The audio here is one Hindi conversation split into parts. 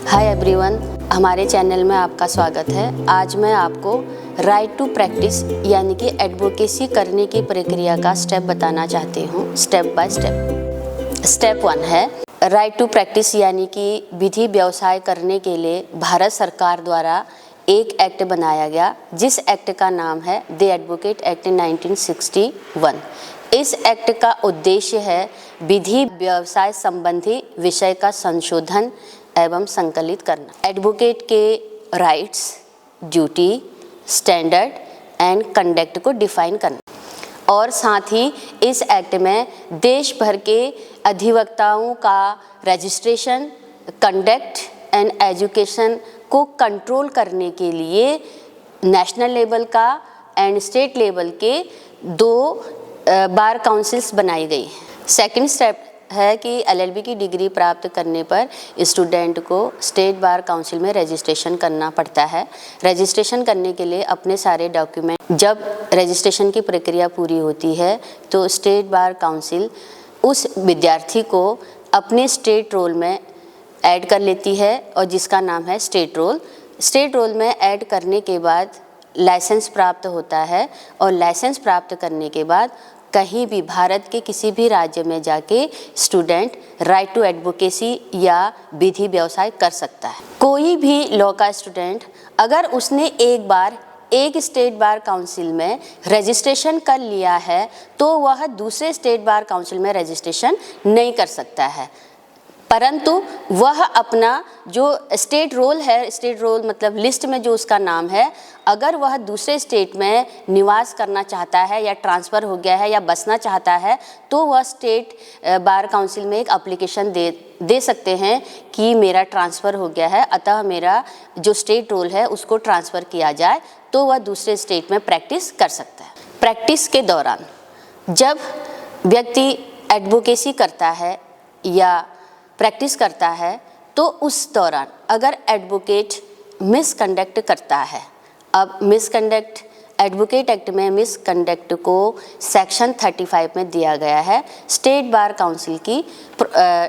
हाय एवरीवन, हमारे चैनल में आपका स्वागत है। आज मैं आपको राइट टू प्रैक्टिस यानी कि एडवोकेसी करने की प्रक्रिया का स्टेप बताना चाहती हूँ, स्टेप बाय स्टेप। स्टेप 1 है राइट टू प्रैक्टिस यानी कि विधि व्यवसाय करने के लिए भारत सरकार द्वारा एक एक्ट बनाया गया, जिस एक्ट का नाम है द एडवोकेट एक्ट 1961। इस एक्ट का उद्देश्य है विधि व्यवसाय संबंधी विषय का संशोधन एवं संकलित करना। एडवोकेट के rights, duty, standard and conduct को डिफाइन करना और साथ ही इस एक्ट में देश भर के अधिवक्ताओं का रजिस्ट्रेशन, कंडक्ट एंड एजुकेशन को कंट्रोल करने के लिए नेशनल लेवल का एंड स्टेट लेवल के 2 बार काउंसिल्स बनाई गई। सेकंड स्टेप है कि एलएलबी की डिग्री प्राप्त करने पर स्टूडेंट को स्टेट बार काउंसिल में रजिस्ट्रेशन करना पड़ता है। रजिस्ट्रेशन करने के लिए अपने सारे डॉक्यूमेंट, जब रजिस्ट्रेशन की प्रक्रिया पूरी होती है तो स्टेट बार काउंसिल उस विद्यार्थी को अपने स्टेट रोल में ऐड कर लेती है और जिसका नाम है स्टेट रोल। स्टेट रोल में ऐड करने के बाद लाइसेंस प्राप्त होता है और लाइसेंस प्राप्त करने के बाद कहीं भी भारत के किसी भी राज्य में जाके स्टूडेंट राइट टू एडवोकेसी या विधि व्यवसाय कर सकता है। कोई भी लॉ का स्टूडेंट अगर उसने एक बार एक स्टेट बार काउंसिल में रजिस्ट्रेशन कर लिया है तो वह दूसरे स्टेट बार काउंसिल में रजिस्ट्रेशन नहीं कर सकता है, परंतु वह अपना जो स्टेट रोल है, स्टेट रोल मतलब लिस्ट में जो उसका नाम है, अगर वह दूसरे स्टेट में निवास करना चाहता है या ट्रांसफ़र हो गया है या बसना चाहता है तो वह स्टेट बार काउंसिल में एक एप्लीकेशन दे सकते हैं कि मेरा ट्रांसफ़र हो गया है, अतः मेरा जो स्टेट रोल है उसको ट्रांसफ़र किया जाए, तो वह दूसरे स्टेट में प्रैक्टिस कर सकता है। प्रैक्टिस के दौरान जब व्यक्ति एडवोकेसी करता है या प्रैक्टिस करता है तो उस दौरान अगर एडवोकेट मिसकंडक्ट करता है, अब मिसकंडक्ट एडवोकेट एक्ट में मिसकंडक्ट को सेक्शन 35 में दिया गया है। स्टेट बार काउंसिल की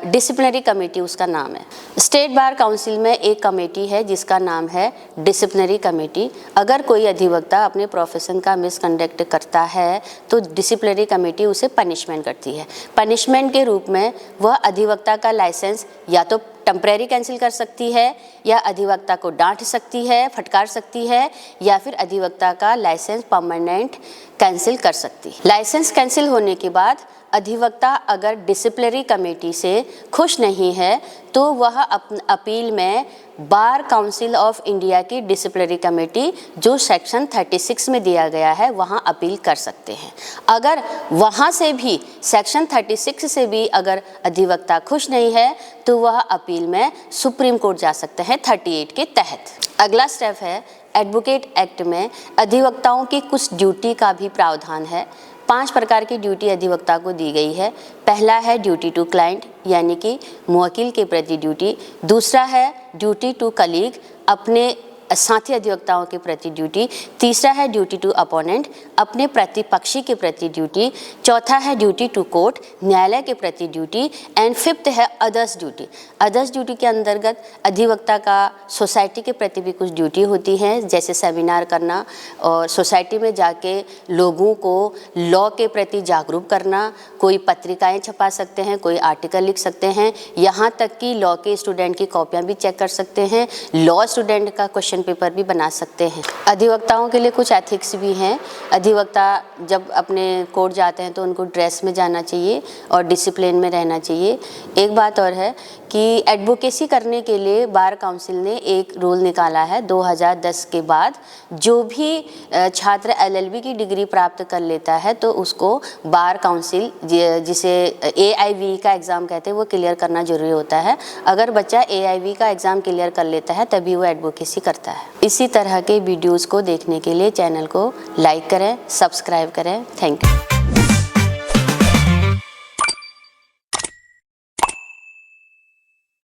डिसिप्लिनरी कमेटी उसका नाम है। स्टेट बार काउंसिल में एक कमेटी है जिसका नाम है डिसिप्लिनरी कमेटी। अगर कोई अधिवक्ता अपने प्रोफेशन का मिसकंडक्ट करता है तो डिसिप्लिनरी कमेटी उसे पनिशमेंट करती है। पनिशमेंट के रूप में वह अधिवक्ता का लाइसेंस या तो टेम्परेरी कैंसिल कर सकती है या अधिवक्ता को डांट सकती है, फटकार सकती है, या फिर अधिवक्ता का लाइसेंस परमानेंट कैंसिल कर सकती है। लाइसेंस कैंसिल होने के बाद अधिवक्ता अगर डिसिप्लिनरी कमेटी से खुश नहीं है तो वह अपील में बार काउंसिल ऑफ इंडिया की डिसिप्लिनरी कमेटी जो सेक्शन 36 में दिया गया है वहाँ अपील कर सकते हैं। अगर वहाँ से भी सेक्शन 36 से भी अगर अधिवक्ता खुश नहीं है तो वह अपील में सुप्रीम कोर्ट जा सकते हैं 38 के तहत। अगला स्टेप है एडवोकेट एक्ट में अधिवक्ताओं की कुछ ड्यूटी का भी प्रावधान है। 5 प्रकार की ड्यूटी अधिवक्ता को दी गई है। पहला है ड्यूटी टू क्लाइंट यानी कि मुवक्किल के प्रति ड्यूटी। दूसरा है ड्यूटी टू कलीग, अपने साथी अधिवक्ताओं के प्रति ड्यूटी। तीसरा है ड्यूटी टू अपोनेंट, अपने प्रतिपक्षी के प्रति ड्यूटी। चौथा है ड्यूटी टू कोर्ट, न्यायालय के प्रति ड्यूटी। एंड फिफ्थ है अदर्स ड्यूटी। अदर्स ड्यूटी के अंतर्गत अधिवक्ता का सोसाइटी के प्रति भी कुछ ड्यूटी होती हैं, जैसे सेमिनार करना और सोसाइटी में जाके लोगों को लॉ के प्रति जागरूक करना। कोई पत्रिकाएं छपा सकते हैं, कोई आर्टिकल लिख सकते हैं, यहाँ तक कि लॉ के स्टूडेंट की कॉपियाँ भी चेक कर सकते हैं, लॉ स्टूडेंट का क्वेश्चन पेपर भी बना सकते हैं। अधिवक्ताओं के लिए कुछ एथिक्स भी हैं। अधिवक्ता जब अपने कोर्ट जाते हैं तो उनको ड्रेस में जाना चाहिए और डिसिप्लिन में रहना चाहिए। एक बात और है कि एडवोकेसी करने के लिए बार काउंसिल ने एक रूल निकाला है 2010 के बाद, जो भी छात्र एलएलबी की डिग्री प्राप्त कर लेता है तो उसको बार काउंसिल, जिसे AIV का एग्ज़ाम कहते हैं, वो क्लियर करना जरूरी होता है। अगर बच्चा AIV का एग्ज़ाम क्लियर कर लेता है तभी वो एडवोकेसी करता है। इसी तरह के वीडियोज़ को देखने के लिए चैनल को लाइक करें, सब्सक्राइब करें। Thank you.